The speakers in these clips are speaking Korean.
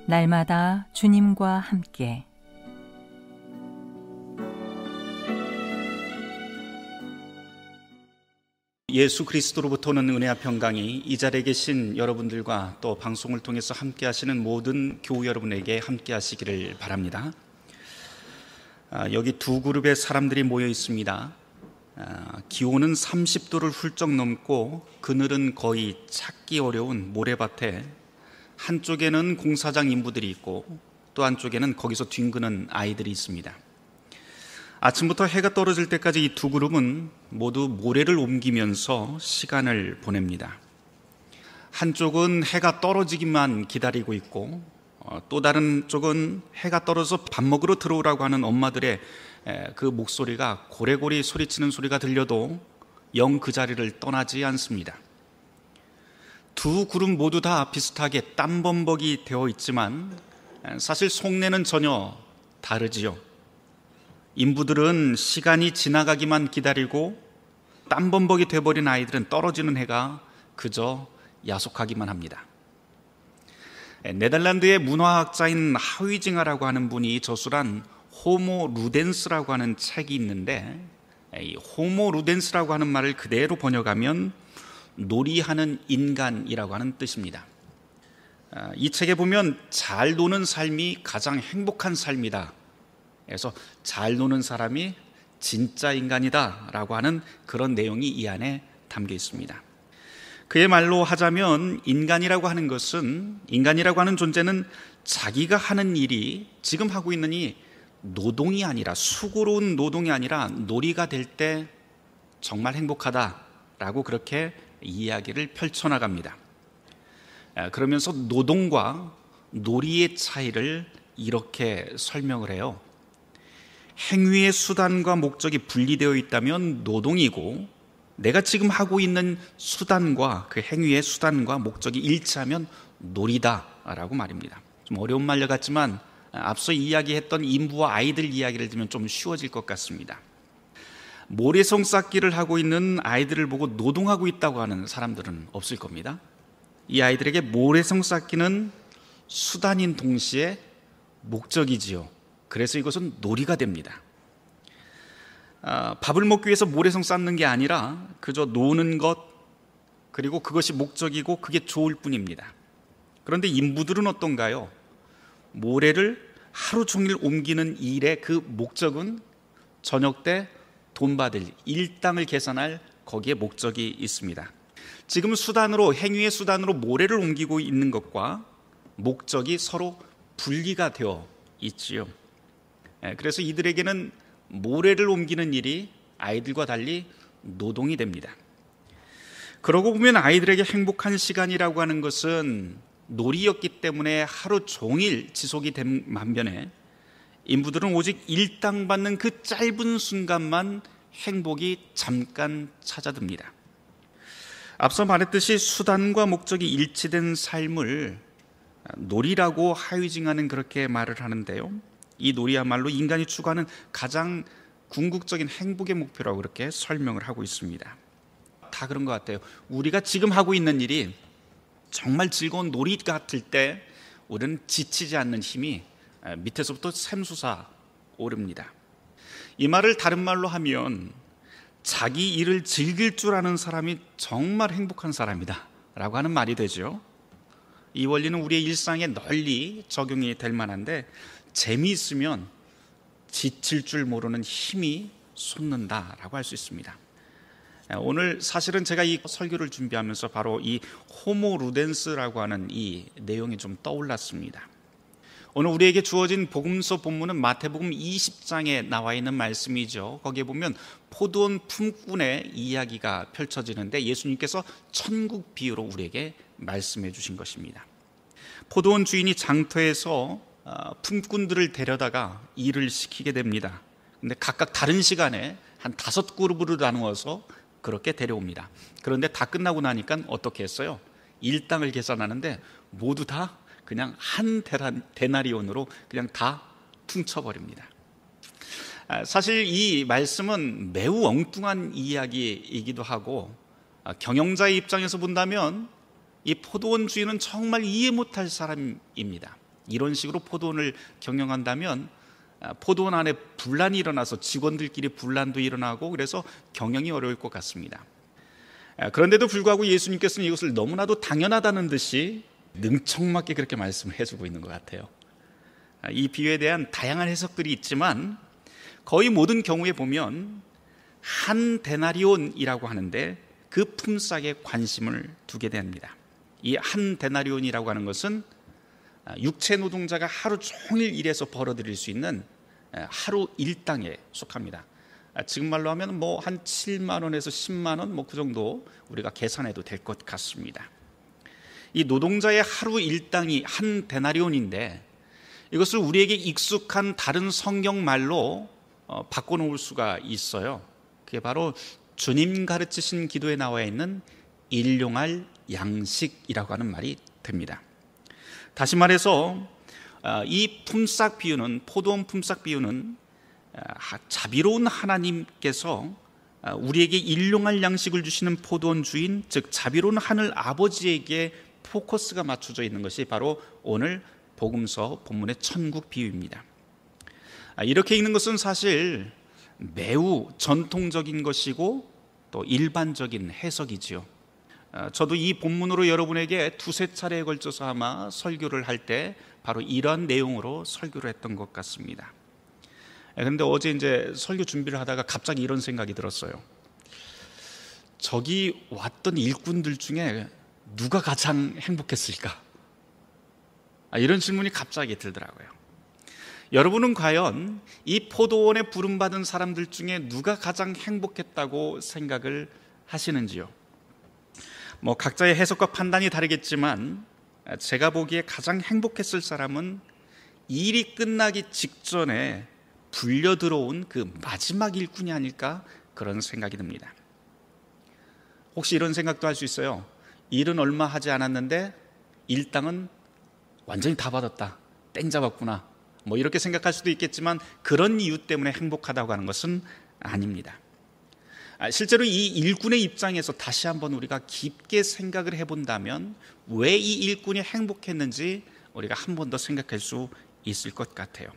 날마다 주님과 함께 예수 그리스도로부터 오는 은혜와 평강이 이 자리에 계신 여러분들과 또 방송을 통해서 함께 하시는 모든 교우 여러분에게 함께 하시기를 바랍니다. 여기 두 그룹의 사람들이 모여 있습니다. 기온은 30도를 훌쩍 넘고 그늘은 거의 찾기 어려운 모래밭에 한쪽에는 공사장 인부들이 있고 또 한쪽에는 거기서 뒹구는 아이들이 있습니다. 아침부터 해가 떨어질 때까지 이 두 그룹은 모두 모래를 옮기면서 시간을 보냅니다. 한쪽은 해가 떨어지기만 기다리고 있고 또 다른 쪽은 해가 떨어져서 밥 먹으러 들어오라고 하는 엄마들의 그 목소리가 고래고래 소리치는 소리가 들려도 영 그 자리를 떠나지 않습니다. 두 그룹 모두 다 비슷하게 땀범벅이 되어 있지만 사실 속내는 전혀 다르지요. 인부들은 시간이 지나가기만 기다리고 땀범벅이 돼버린 아이들은 떨어지는 해가 그저 야속하기만 합니다. 네덜란드의 문화학자인 하위징하라고 하는 분이 저술한 호모 루덴스라고 하는 책이 있는데, 이 호모 루덴스라고 하는 말을 그대로 번역하면 놀이하는 인간이라고 하는 뜻입니다. 이 책에 보면 잘 노는 삶이 가장 행복한 삶이다, 그래서 잘 노는 사람이 진짜 인간이다 라고 하는 그런 내용이 이 안에 담겨 있습니다. 그의 말로 하자면 인간이라고 하는 존재는 자기가 하는 일이 지금 하고 있는 이 노동이 아니라, 수고로운 노동이 아니라 놀이가 될 때 정말 행복하다라고 그렇게 이야기를 펼쳐나갑니다. 그러면서 노동과 놀이의 차이를 이렇게 설명을 해요. 행위의 수단과 목적이 분리되어 있다면 노동이고, 내가 지금 하고 있는 수단과 그 행위의 수단과 목적이 일치하면 놀이다라고 말입니다. 좀 어려운 말 같지만 앞서 이야기했던 인부와 아이들 이야기를 들으면 좀 쉬워질 것 같습니다. 모래성 쌓기를 하고 있는 아이들을 보고 노동하고 있다고 하는 사람들은 없을 겁니다. 이 아이들에게 모래성 쌓기는 수단인 동시에 목적이지요. 그래서 이것은 놀이가 됩니다. 밥을 먹기 위해서 모래성 쌓는 게 아니라 그저 노는 것, 그리고 그것이 목적이고 그게 좋을 뿐입니다. 그런데 인부들은 어떤가요? 모래를 하루 종일 옮기는 일의 그 목적은 저녁 때 돈 받을 일당을 계산할 거기에 목적이 있습니다. 지금 행위의 수단으로 모래를 옮기고 있는 것과 목적이 서로 분리가 되어 있지요. 그래서 이들에게는 모래를 옮기는 일이 아이들과 달리 노동이 됩니다. 그러고 보면 아이들에게 행복한 시간이라고 하는 것은 놀이였기 때문에 하루 종일 지속이 된 반면에 인부들은 오직 일당 받는 그 짧은 순간만 행복이 잠깐 찾아듭니다. 앞서 말했듯이 수단과 목적이 일치된 삶을 놀이라고 하위징하는 그렇게 말을 하는데요, 이 놀이야말로 인간이 추구하는 가장 궁극적인 행복의 목표라고 그렇게 설명을 하고 있습니다. 다 그런 것 같아요. 우리가 지금 하고 있는 일이 정말 즐거운 놀이 같을 때 우리는 지치지 않는 힘이 밑에서부터 샘솟아 오릅니다. 이 말을 다른 말로 하면 자기 일을 즐길 줄 아는 사람이 정말 행복한 사람이다 라고 하는 말이 되죠. 이 원리는 우리의 일상에 널리 적용이 될 만한데, 재미있으면 지칠 줄 모르는 힘이 솟는다라고 할 수 있습니다. 오늘 사실은 제가 이 설교를 준비하면서 바로 이 호모 루덴스라고 하는 이 내용이 좀 떠올랐습니다. 오늘 우리에게 주어진 복음서 본문은 마태복음 20장에 나와 있는 말씀이죠. 거기에 보면 포도원 품꾼의 이야기가 펼쳐지는데 예수님께서 천국 비유로 우리에게 말씀해 주신 것입니다. 포도원 주인이 장터에서 품꾼들을 데려다가 일을 시키게 됩니다. 근데 각각 다른 시간에 한 5그룹으로 나누어서 그렇게 데려옵니다. 그런데 다 끝나고 나니까 어떻게 했어요? 일당을 계산하는데 모두 다 그냥 한 데나리온으로 그냥 다 퉁쳐버립니다. 사실 이 말씀은 매우 엉뚱한 이야기이기도 하고, 경영자의 입장에서 본다면 이 포도원 주인은 정말 이해 못할 사람입니다. 이런 식으로 포도원을 경영한다면 포도원 안에 분란이 일어나서 직원들끼리 분란도 일어나고 그래서 경영이 어려울 것 같습니다. 그런데도 불구하고 예수님께서는 이것을 너무나도 당연하다는 듯이 능청맞게 그렇게 말씀을 해주고 있는 것 같아요. 이 비유에 대한 다양한 해석들이 있지만 거의 모든 경우에 보면 한 데나리온이라고 하는데 그 품삯에 관심을 두게 됩니다. 이 한 데나리온이라고 하는 것은 육체 노동자가 하루 종일 일해서 벌어들일 수 있는 하루 일당에 속합니다. 지금 말로 하면 뭐 한 7만 원에서 10만 원 그 정도 우리가 계산해도 될 것 같습니다. 이 노동자의 하루 일당이 한 데나리온인데 이것을 우리에게 익숙한 다른 성경 말로 바꿔놓을 수가 있어요. 그게 바로 주님 가르치신 기도에 나와 있는 일용할 양식이라고 하는 말이 됩니다. 다시 말해서 이 품삯 비유는, 포도원 품삯 비유는 자비로운 하나님께서 우리에게 일용할 양식을 주시는 포도원 주인, 즉 자비로운 하늘 아버지에게 포커스가 맞춰져 있는 것이 바로 오늘 복음서 본문의 천국 비유입니다. 이렇게 읽는 것은 사실 매우 전통적인 것이고 또 일반적인 해석이지요. 저도 이 본문으로 여러분에게 두세 차례에 걸쳐서 아마 설교를 할 때 바로 이런 내용으로 설교를 했던 것 같습니다. 그런데 어제 이제 설교 준비를 하다가 갑자기 이런 생각이 들었어요. 저기 왔던 일꾼들 중에 누가 가장 행복했을까? 이런 질문이 갑자기 들더라고요. 여러분은 과연 이 포도원에 부름받은 사람들 중에 누가 가장 행복했다고 생각을 하시는지요? 각자의 해석과 판단이 다르겠지만 제가 보기에 가장 행복했을 사람은 일이 끝나기 직전에 불려 들어온 그 마지막 일꾼이 아닐까 그런 생각이 듭니다. 혹시 이런 생각도 할 수 있어요. 일은 얼마 하지 않았는데 일당은 완전히 다 받았다, 땡 잡았구나, 이렇게 생각할 수도 있겠지만 그런 이유 때문에 행복하다고 하는 것은 아닙니다. 실제로 이 일꾼의 입장에서 다시 한번 우리가 깊게 생각을 해본다면 왜 이 일꾼이 행복했는지 우리가 한 번 더 생각할 수 있을 것 같아요.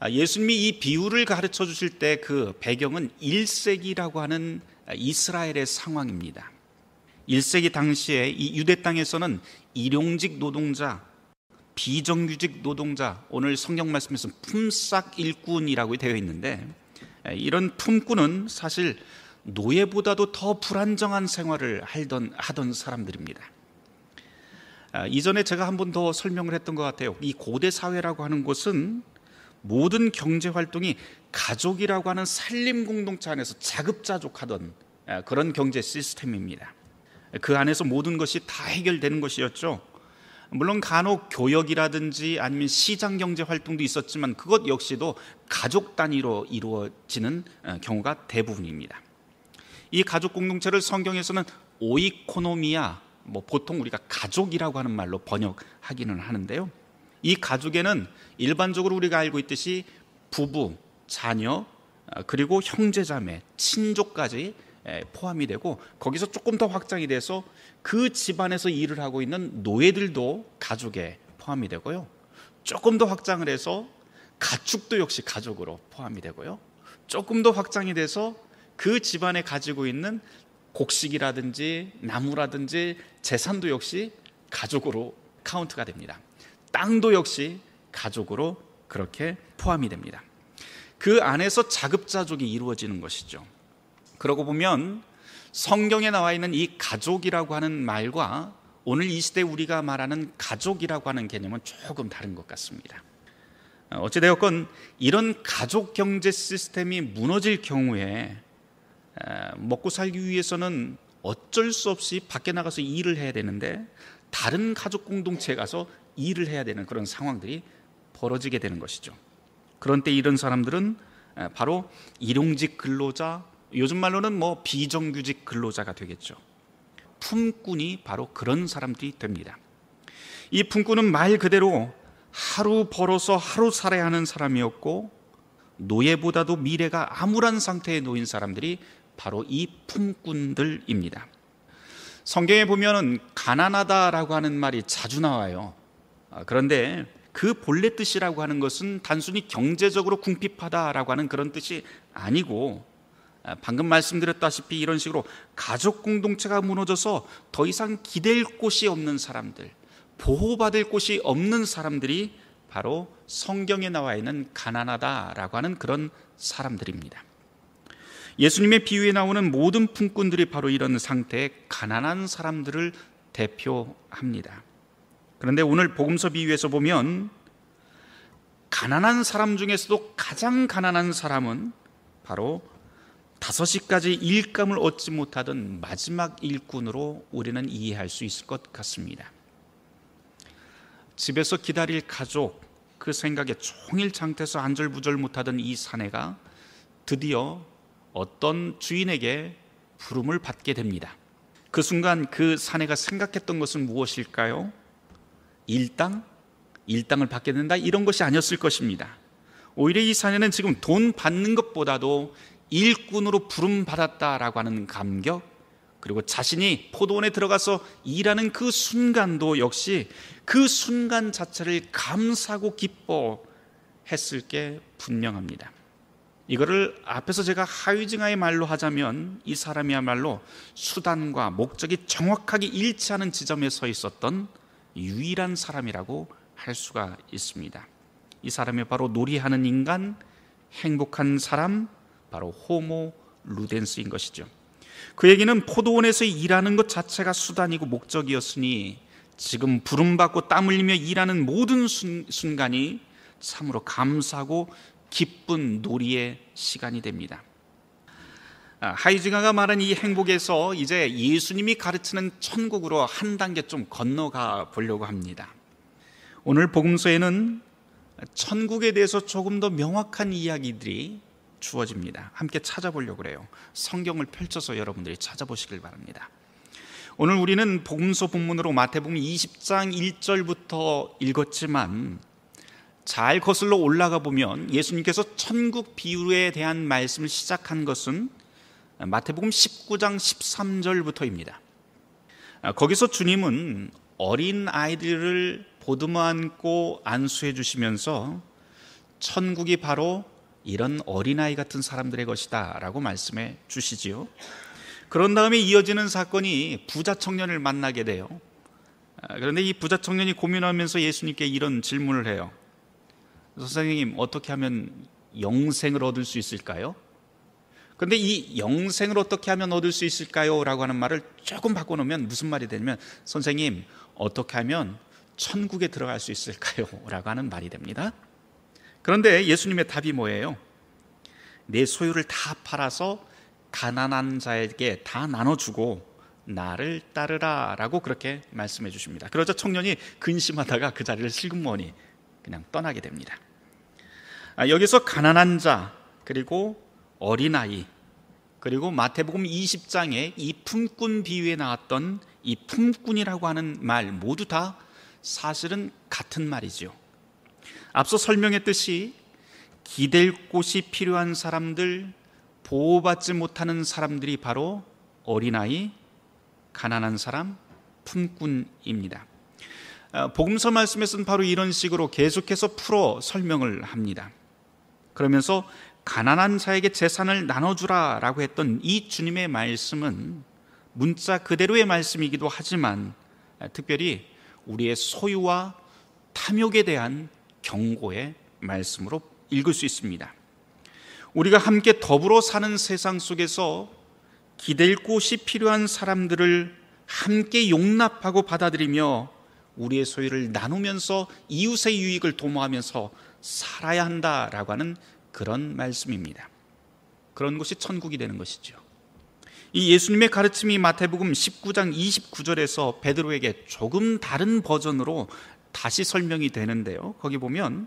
예수님이 이 비유를 가르쳐 주실 때 그 배경은 1세기라고 하는 이스라엘의 상황입니다. 1세기 당시에 이 유대 땅에서는 일용직 노동자, 비정규직 노동자, 오늘 성경 말씀에서 품삯 일꾼이라고 되어 있는데 이런 품꾼은 사실 노예보다도 더 불안정한 생활을 하던 사람들입니다. 이전에 제가 한 번 더 설명을 했던 것 같아요. 이 고대 사회라고 하는 곳은 모든 경제 활동이 가족이라고 하는 산림 공동체 안에서 자급자족하던 그런 경제 시스템입니다. 그 안에서 모든 것이 다 해결되는 것이었죠. 물론 간혹 교역이라든지 아니면 시장 경제 활동도 있었지만 그것 역시도 가족 단위로 이루어지는 경우가 대부분입니다. 이 가족 공동체를 성경에서는 오이코노미아, 보통 우리가 가족이라고 하는 말로 번역하기는 하는데요. 이 가족에는 일반적으로 우리가 알고 있듯이 부부, 자녀, 그리고 형제자매, 친족까지 포함이 되고 거기서 조금 더 확장이 돼서 그 집안에서 일을 하고 있는 노예들도 가족에 포함이 되고요. 조금 더 확장을 해서 가축도 역시 가족으로 포함이 되고요. 조금 더 확장이 돼서 그 집안에 가지고 있는 곡식이라든지 나무라든지 재산도 역시 가족으로 카운트가 됩니다. 땅도 역시 가족으로 그렇게 포함이 됩니다. 그 안에서 자급자족이 이루어지는 것이죠. 그러고 보면 성경에 나와 있는 이 가족이라고 하는 말과 오늘 이 시대 우리가 말하는 가족이라고 하는 개념은 조금 다른 것 같습니다. 어찌되었건 이런 가족 경제 시스템이 무너질 경우에 먹고 살기 위해서는 어쩔 수 없이 밖에 나가서 일을 해야 되는데 다른 가족 공동체에 가서 일을 해야 되는 그런 상황들이 벌어지게 되는 것이죠. 그런 때 이런 사람들은 바로 일용직 근로자, 요즘 말로는 비정규직 근로자가 되겠죠. 품꾼이 바로 그런 사람들이 됩니다. 이 품꾼은 말 그대로 하루 벌어서 하루 살아야 하는 사람이었고 노예보다도 미래가 암울한 상태에 놓인 사람들이 바로 이 품꾼들입니다. 성경에 보면은 가난하다라고 하는 말이 자주 나와요. 그런데 그 본래 뜻이라고 하는 것은 단순히 경제적으로 궁핍하다라고 하는 그런 뜻이 아니고, 방금 말씀드렸다시피 이런 식으로 가족 공동체가 무너져서 더 이상 기댈 곳이 없는 사람들, 보호받을 곳이 없는 사람들이 바로 성경에 나와 있는 가난하다라고 하는 그런 사람들입니다. 예수님의 비유에 나오는 모든 품꾼들이 바로 이런 상태의 가난한 사람들을 대표합니다. 그런데 오늘 복음서 비유에서 보면 가난한 사람 중에서도 가장 가난한 사람은 바로 5시까지 일감을 얻지 못하던 마지막 일꾼으로 우리는 이해할 수 있을 것 같습니다. 집에서 기다릴 가족, 그 생각에 종일 장태서 안절부절 못하던 이 사내가 드디어 어떤 주인에게 부름을 받게 됩니다. 그 순간 그 사내가 생각했던 것은 무엇일까요? 일당을 받게 된다, 이런 것이 아니었을 것입니다. 오히려 이 사내는 지금 돈 받는 것보다도 일꾼으로 부름받았다라고 하는 감격, 그리고 자신이 포도원에 들어가서 일하는 그 순간도 역시 그 순간 자체를 감사하고 기뻐했을 게 분명합니다. 이거를 앞에서 제가 하위증하의 말로 하자면 이 사람이야말로 수단과 목적이 정확하게 일치하는 지점에 서 있었던 유일한 사람이라고 할 수가 있습니다. 이 사람이 바로 놀이하는 인간, 행복한 사람, 바로 호모 루덴스인 것이죠. 그에게는 포도원에서 일하는 것 자체가 수단이고 목적이었으니 지금 부름받고 땀 흘리며 일하는 모든 순간이 참으로 감사하고 기쁜 놀이의 시간이 됩니다. 하이징하가 말한 이 행복에서 이제 예수님이 가르치는 천국으로 한 단계 좀 건너가 보려고 합니다. 오늘 복음서에는 천국에 대해서 조금 더 명확한 이야기들이 주어집니다. 함께 찾아보려고 그래요. 성경을 펼쳐서 여러분들이 찾아보시길 바랍니다. 오늘 우리는 복음서 본문으로 마태복음 20장 1절부터 읽었지만 잘 거슬러 올라가 보면 예수님께서 천국 비유에 대한 말씀을 시작한 것은 마태복음 19장 13절부터입니다. 거기서 주님은 어린 아이들을 보듬어 안고 안수해 주시면서 천국이 바로 이런 어린아이 같은 사람들의 것이다 라고 말씀해 주시지요. 그런 다음에 이어지는 사건이 부자 청년을 만나게 돼요. 그런데 이 부자 청년이 고민하면서 예수님께 이런 질문을 해요. 선생님, 어떻게 하면 영생을 얻을 수 있을까요? 그런데 이 영생을 어떻게 하면 얻을 수 있을까요? 라고 하는 말을 조금 바꿔놓으면 무슨 말이 되냐면, 선생님, 어떻게 하면 천국에 들어갈 수 있을까요? 라고 하는 말이 됩니다. 그런데 예수님의 답이 뭐예요? 내 소유를 다 팔아서 가난한 자에게 다 나눠주고 나를 따르라 라고 그렇게 말씀해 주십니다. 그러자 청년이 근심하다가 그 자리를 슬그머니 그냥 떠나게 됩니다. 여기서 가난한 자, 그리고 어린아이, 그리고 마태복음 20장에 이 품꾼 비유에 나왔던 이 품꾼이라고 하는 말 모두 다 사실은 같은 말이죠. 앞서 설명했듯이 기댈 곳이 필요한 사람들, 보호받지 못하는 사람들이 바로 어린아이, 가난한 사람, 품꾼입니다. 복음서 말씀에서는 바로 이런 식으로 계속해서 풀어 설명을 합니다. 그러면서 가난한 자에게 재산을 나눠주라 라고 했던 이 주님의 말씀은 문자 그대로의 말씀이기도 하지만 특별히 우리의 소유와 탐욕에 대한 경고의 말씀으로 읽을 수 있습니다. 우리가 함께 더불어 사는 세상 속에서 기댈 곳이 필요한 사람들을 함께 용납하고 받아들이며 우리의 소유를 나누면서 이웃의 유익을 도모하면서 살아야 한다라고 하는 그런 말씀입니다. 그런 것이 천국이 되는 것이죠. 이 예수님의 가르침이 마태복음 19장 29절에서 베드로에게 조금 다른 버전으로 다시 설명이 되는데요. 거기 보면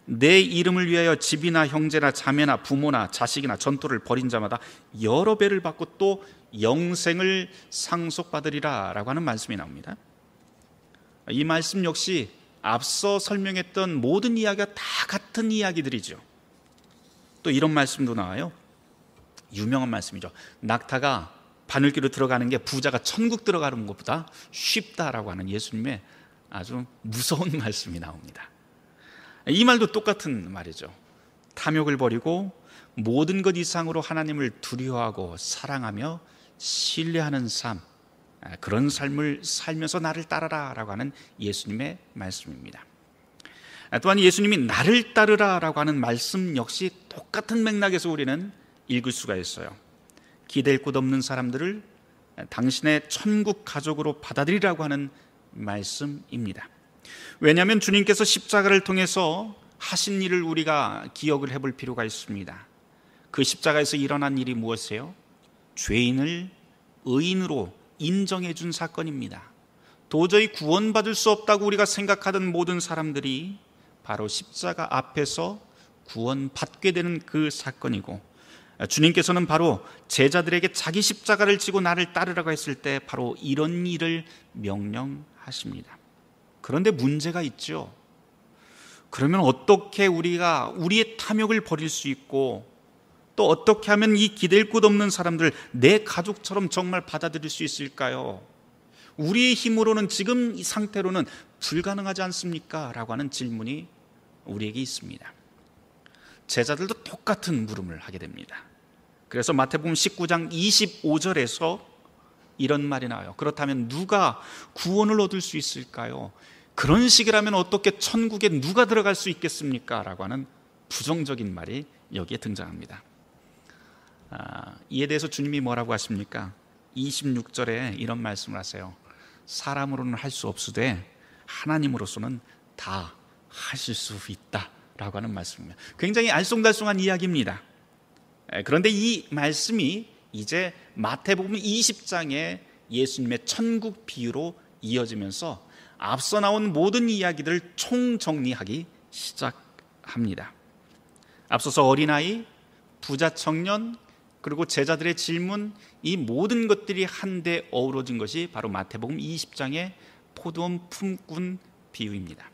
내 이름을 위하여 집이나 형제나 자매나 부모나 자식이나 전토를 벌인 자마다 여러 배를 받고 또 영생을 상속받으리라 라고 하는 말씀이 나옵니다. 이 말씀 역시 앞서 설명했던 모든 이야기가 다 같은 이야기들이죠. 또 이런 말씀도 나와요. 유명한 말씀이죠. 낙타가 바늘기로 들어가는 게 부자가 천국 들어가는 것보다 쉽다라고 하는 예수님의 아주 무서운 말씀이 나옵니다. 이 말도 똑같은 말이죠. 탐욕을 버리고 모든 것 이상으로 하나님을 두려워하고 사랑하며 신뢰하는 삶, 그런 삶을 살면서 나를 따르라 라고 하는 예수님의 말씀입니다. 또한 예수님이 나를 따르라 라고 하는 말씀 역시 똑같은 맥락에서 우리는 읽을 수가 있어요. 기댈 곳 없는 사람들을 당신의 천국 가족으로 받아들이라고 하는 말씀입니다. 왜냐하면 주님께서 십자가를 통해서 하신 일을 우리가 기억을 해볼 필요가 있습니다. 그 십자가에서 일어난 일이 무엇이에요? 죄인을 의인으로 인정해 준 사건입니다. 도저히 구원받을 수 없다고 우리가 생각하던 모든 사람들이 바로 십자가 앞에서 구원받게 되는 그 사건이고, 주님께서는 바로 제자들에게 자기 십자가를 지고 나를 따르라고 했을 때 바로 이런 일을 명령하십니다. 그런데 문제가 있죠. 그러면 어떻게 우리가 우리의 탐욕을 버릴 수 있고, 또 어떻게 하면 이 기댈 곳 없는 사람들 내 가족처럼 정말 받아들일 수 있을까요? 우리의 힘으로는 지금 이 상태로는 불가능하지 않습니까? 라고 하는 질문이 우리에게 있습니다. 제자들도 똑같은 물음을 하게 됩니다. 그래서 마태복음 19장 25절에서 이런 말이 나와요. 그렇다면 누가 구원을 얻을 수 있을까요? 그런 식이라면 어떻게 천국에 누가 들어갈 수 있겠습니까? 라고 하는 부정적인 말이 여기에 등장합니다. 이에 대해서 주님이 뭐라고 하십니까? 26절에 이런 말씀을 하세요. 사람으로는 할 수 없으되 하나님으로서는 다 하실 수 있다 라고 하는 말씀입니다. 굉장히 알쏭달쏭한 이야기입니다. 그런데 이 말씀이 이제 마태복음 20장의 예수님의 천국 비유로 이어지면서 앞서 나온 모든 이야기들을 총정리하기 시작합니다. 앞서서 어린아이, 부자 청년, 그리고 제자들의 질문, 이 모든 것들이 한데 어우러진 것이 바로 마태복음 20장의 포도원 품꾼 비유입니다.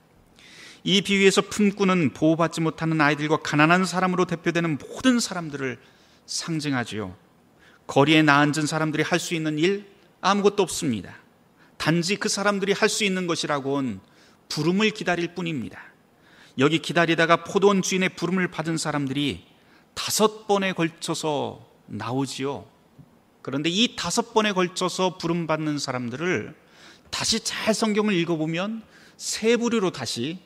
이 비유에서 품꾼은 보호받지 못하는 아이들과 가난한 사람으로 대표되는 모든 사람들을 상징하지요. 거리에 나앉은 사람들이 할 수 있는 일 아무것도 없습니다. 단지 그 사람들이 할 수 있는 것이라고는 부름을 기다릴 뿐입니다. 여기 기다리다가 포도원 주인의 부름을 받은 사람들이 5번에 걸쳐서 나오지요. 그런데 이 5번에 걸쳐서 부름받는 사람들을 다시 잘 성경을 읽어보면 세 부류로 다시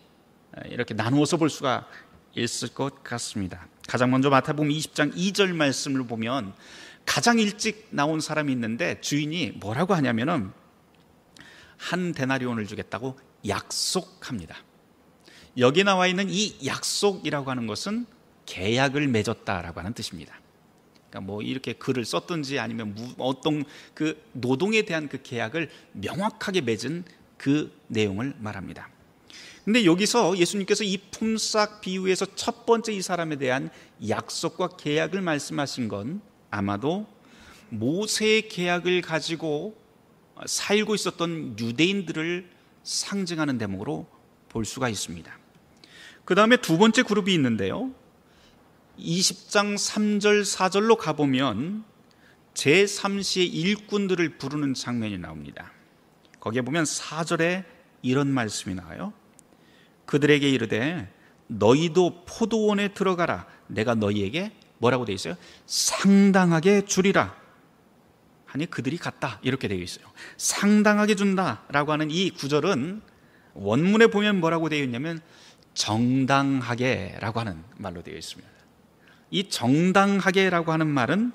이렇게 나누어서 볼 수가 있을 것 같습니다. 가장 먼저 마태복음 20장 2절 말씀을 보면 가장 일찍 나온 사람이 있는데 주인이 뭐라고 하냐면은 한 데나리온을 주겠다고 약속합니다. 여기 나와 있는 이 약속이라고 하는 것은 계약을 맺었다라고 하는 뜻입니다. 그러니까 뭐 이렇게 글을 썼든지 아니면 어떤 그 노동에 대한 그 계약을 명확하게 맺은 그 내용을 말합니다. 근데 여기서 예수님께서 이 품삯 비유에서 첫 번째 이 사람에 대한 약속과 계약을 말씀하신 건 아마도 모세의 계약을 가지고 살고 있었던 유대인들을 상징하는 대목으로 볼 수가 있습니다. 그 다음에 두 번째 그룹이 있는데요, 20장 3절 4절로 가보면 제3시의 일꾼들을 부르는 장면이 나옵니다. 거기에 보면 4절에 이런 말씀이 나와요. 그들에게 이르되 너희도 포도원에 들어가라. 내가 너희에게 뭐라고 되어 있어요? 상당하게 주리라. 아니 그들이 갔다 이렇게 되어 있어요. 상당하게 준다라고 하는 이 구절은 원문에 보면 뭐라고 되어 있냐면 정당하게라고 하는 말로 되어 있습니다. 이 정당하게라고 하는 말은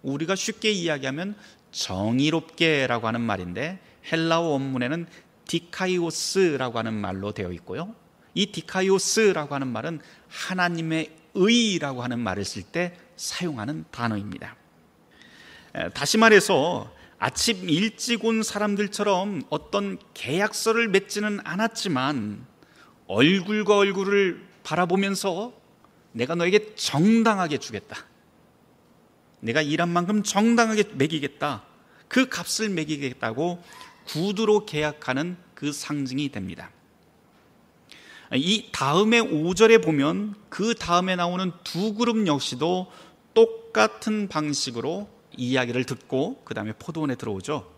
우리가 쉽게 이야기하면 정의롭게라고 하는 말인데 헬라어 원문에는 디카이오스라고 하는 말로 되어 있고요. 이 디카이오스라고 하는 말은 하나님의 의라고 하는 말을 쓸 때 사용하는 단어입니다. 다시 말해서 아침 일찍 온 사람들처럼 어떤 계약서를 맺지는 않았지만 얼굴과 얼굴을 바라보면서 내가 너에게 정당하게 주겠다, 내가 일한 만큼 정당하게 매기겠다, 그 값을 매기겠다고 구두로 계약하는 그 상징이 됩니다. 이 다음에 5절에 보면 그 다음에 나오는 두 그룹 역시도 똑같은 방식으로 이야기를 듣고 그 다음에 포도원에 들어오죠.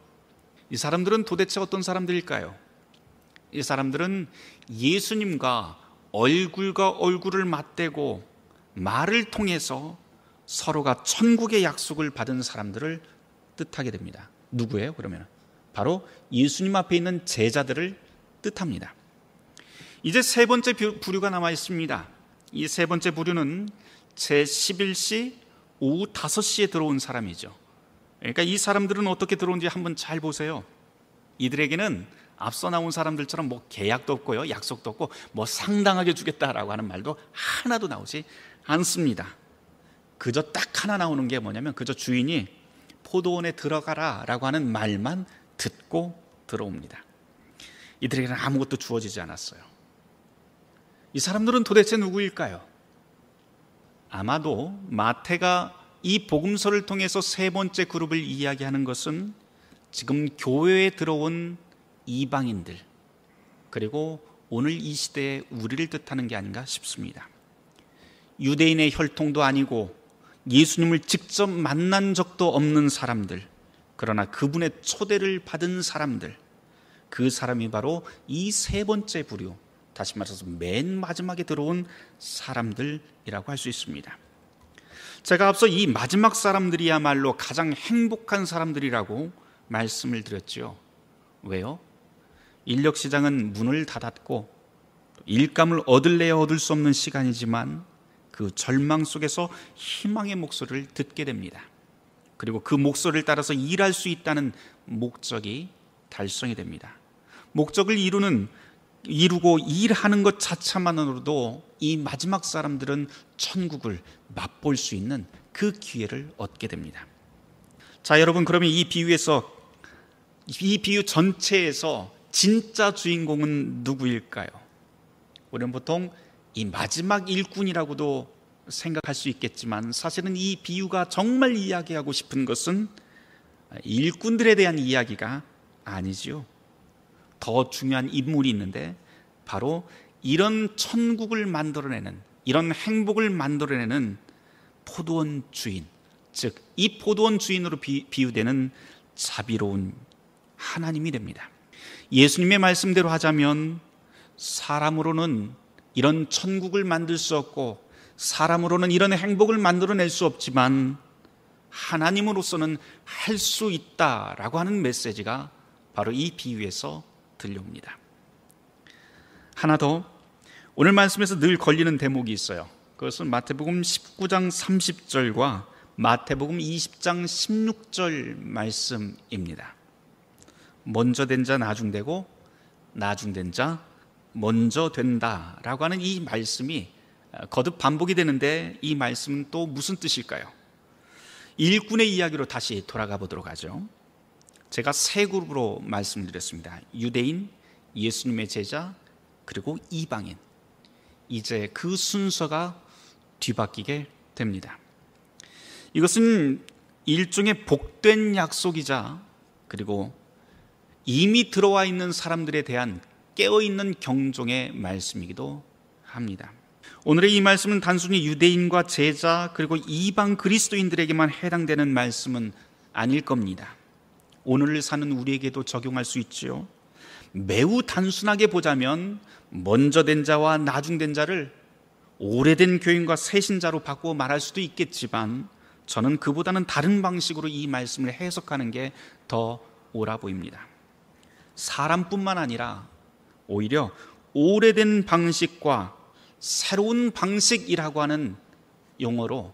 이 사람들은 도대체 어떤 사람들일까요? 이 사람들은 예수님과 얼굴과 얼굴을 맞대고 말을 통해서 서로가 천국의 약속을 받은 사람들을 뜻하게 됩니다. 누구예요? 그러면 바로 예수님 앞에 있는 제자들을 뜻합니다. 이제 세 번째 부류가 남아 있습니다. 이 세 번째 부류는 제11시 오후 5시에 들어온 사람이죠. 그러니까 이 사람들은 어떻게 들어온지 한번 잘 보세요. 이들에게는 앞서 나온 사람들처럼 뭐 계약도 없고요, 약속도 없고 뭐 상당하게 주겠다라고 하는 말도 하나도 나오지 않습니다. 그저 딱 하나 나오는 게 뭐냐면 그저 주인이 포도원에 들어가라 라고 하는 말만 듣고 들어옵니다. 이들에게는 아무것도 주어지지 않았어요. 이 사람들은 도대체 누구일까요? 아마도 마태가 이 복음서를 통해서 세 번째 그룹을 이야기하는 것은 지금 교회에 들어온 이방인들, 그리고 오늘 이 시대에 우리를 뜻하는 게 아닌가 싶습니다. 유대인의 혈통도 아니고 예수님을 직접 만난 적도 없는 사람들, 그러나 그분의 초대를 받은 사람들, 그 사람이 바로 이 세 번째 부류, 다시 말해서 맨 마지막에 들어온 사람들이라고 할 수 있습니다. 제가 앞서 이 마지막 사람들이야말로 가장 행복한 사람들이라고 말씀을 드렸죠. 왜요? 인력시장은 문을 닫았고 일감을 얻을래야 얻을 수 없는 시간이지만 그 절망 속에서 희망의 목소리를 듣게 됩니다. 그리고 그 목소리를 따라서 일할 수 있다는 목적이 달성이 됩니다. 목적을 이루고 일하는 것 자체만으로도 이 마지막 사람들은 천국을 맛볼 수 있는 그 기회를 얻게 됩니다. 자, 여러분, 그러면 이 비유 전체에서 진짜 주인공은 누구일까요? 우리는 보통 이 마지막 일꾼이라고도 생각할 수 있겠지만 사실은 이 비유가 정말 이야기하고 싶은 것은 일꾼들에 대한 이야기가 아니지요. 더 중요한 인물이 있는데 바로 이런 천국을 만들어내는, 이런 행복을 만들어내는 포도원 주인, 즉 이 포도원 주인으로 비유되는 자비로운 하나님이 됩니다. 예수님의 말씀대로 하자면 사람으로는 이런 천국을 만들 수 없고 사람으로는 이런 행복을 만들어낼 수 없지만 하나님으로서는 할 수 있다라고 하는 메시지가 바로 이 비유에서 들려옵니다. 하나 더, 오늘 말씀에서 늘 걸리는 대목이 있어요. 그것은 마태복음 19장 30절과 마태복음 20장 16절 말씀입니다. 먼저 된 자 나중되고 나중된 자 먼저 된다라고 하는 이 말씀이 거듭 반복이 되는데 이 말씀은 또 무슨 뜻일까요? 일꾼의 이야기로 다시 돌아가 보도록 하죠. 제가 세 그룹으로 말씀드렸습니다. 유대인, 예수님의 제자, 그리고 이방인. 이제 그 순서가 뒤바뀌게 됩니다. 이것은 일종의 복된 약속이자 그리고 이미 들어와 있는 사람들에 대한 깨어있는 경종의 말씀이기도 합니다. 오늘의 이 말씀은 단순히 유대인과 제자 그리고 이방 그리스도인들에게만 해당되는 말씀은 아닐 겁니다. 오늘을 사는 우리에게도 적용할 수 있지요. 매우 단순하게 보자면 먼저 된 자와 나중된 자를 오래된 교인과 새신자로 바꾸어 말할 수도 있겠지만 저는 그보다는 다른 방식으로 이 말씀을 해석하는 게 더 옳아 보입니다. 사람뿐만 아니라 오히려 오래된 방식과 새로운 방식이라고 하는 용어로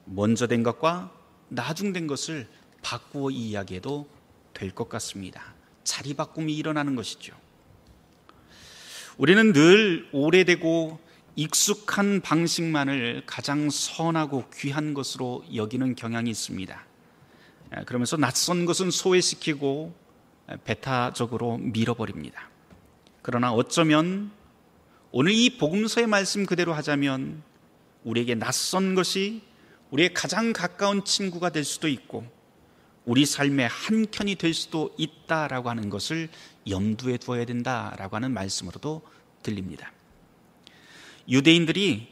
먼저 된 것과 나중된 것을 바꾸어 이야기해도 될 것 같습니다. 자리 바꿈이 일어나는 것이죠. 우리는 늘 오래되고 익숙한 방식만을 가장 선하고 귀한 것으로 여기는 경향이 있습니다. 그러면서 낯선 것은 소외시키고 배타적으로 밀어버립니다. 그러나 어쩌면 오늘 이 복음서의 말씀 그대로 하자면 우리에게 낯선 것이 우리의 가장 가까운 친구가 될 수도 있고 우리 삶의 한켠이 될 수도 있다라고 하는 것을 염두에 두어야 된다라고 하는 말씀으로도 들립니다. 유대인들이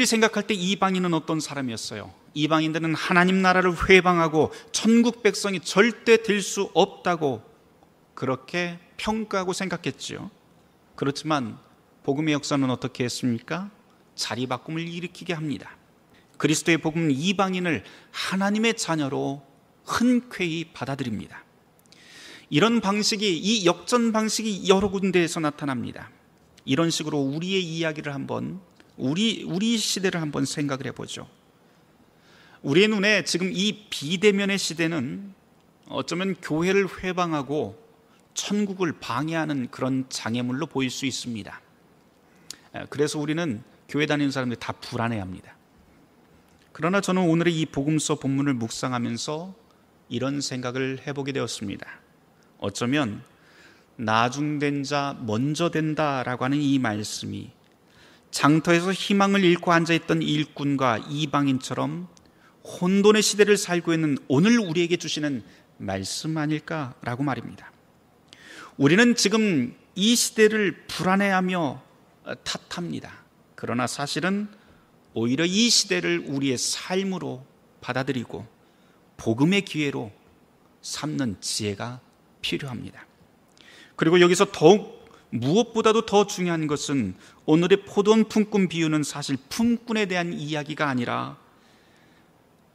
생각할 때 이방인은 어떤 사람이었어요? 이방인들은 하나님 나라를 회방하고 천국 백성이 절대 될 수 없다고 그렇게 평가하고 생각했지요. 그렇지만 복음의 역사는 어떻게 했습니까? 자리바꿈을 일으키게 합니다. 그리스도의 복음은 이방인을 하나님의 자녀로 흔쾌히 받아들입니다. 이런 방식이, 이 역전 방식이 여러 군데에서 나타납니다. 이런 식으로 우리의 이야기를 한번, 우리 시대를 한번 생각을 해보죠. 우리의 눈에 지금 이 비대면의 시대는 어쩌면 교회를 회방하고 천국을 방해하는 그런 장애물로 보일 수 있습니다. 그래서 우리는 교회 다니는 사람들이 다 불안해합니다. 그러나 저는 오늘의 이 복음서 본문을 묵상하면서 이런 생각을 해보게 되었습니다. 어쩌면 나중된 자 먼저 된다라고 하는 이 말씀이 장터에서 희망을 잃고 앉아있던 일꾼과 이방인처럼 혼돈의 시대를 살고 있는 오늘 우리에게 주시는 말씀 아닐까라고 말입니다. 우리는 지금 이 시대를 불안해하며 탓합니다. 그러나 사실은 오히려 이 시대를 우리의 삶으로 받아들이고 복음의 기회로 삼는 지혜가 필요합니다. 그리고 여기서 더욱 무엇보다도 더 중요한 것은 오늘의 포도원 품꾼 비유는 사실 품꾼에 대한 이야기가 아니라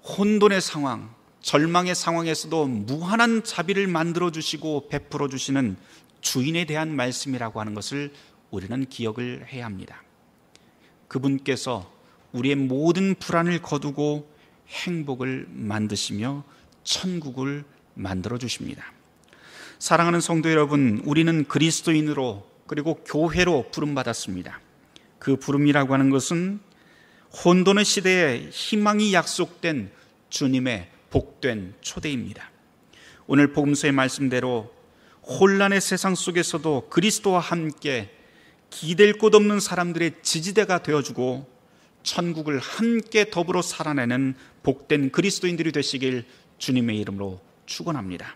혼돈의 상황, 절망의 상황에서도 무한한 자비를 만들어주시고 베풀어주시는 주인에 대한 말씀이라고 하는 것을 우리는 기억을 해야 합니다. 그분께서 우리의 모든 불안을 거두고 행복을 만드시며 천국을 만들어주십니다. 사랑하는 성도 여러분, 우리는 그리스도인으로 그리고 교회로 부름받았습니다. 그 부름이라고 하는 것은 혼돈의 시대에 희망이 약속된 주님의 복된 초대입니다. 오늘 복음서의 말씀대로 혼란의 세상 속에서도 그리스도와 함께 기댈 곳 없는 사람들의 지지대가 되어주고 천국을 함께 더불어 살아내는 복된 그리스도인들이 되시길 주님의 이름으로 축원합니다.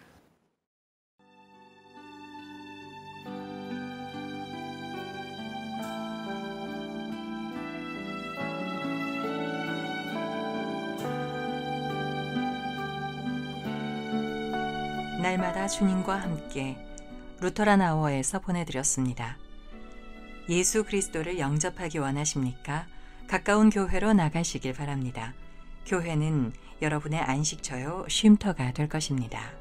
날마다 주님과 함께 루터란 아워에서 보내드렸습니다. 예수 그리스도를 영접하기 원하십니까? 가까운 교회로 나가시길 바랍니다. 교회는 여러분의 안식처요 쉼터가 될 것입니다.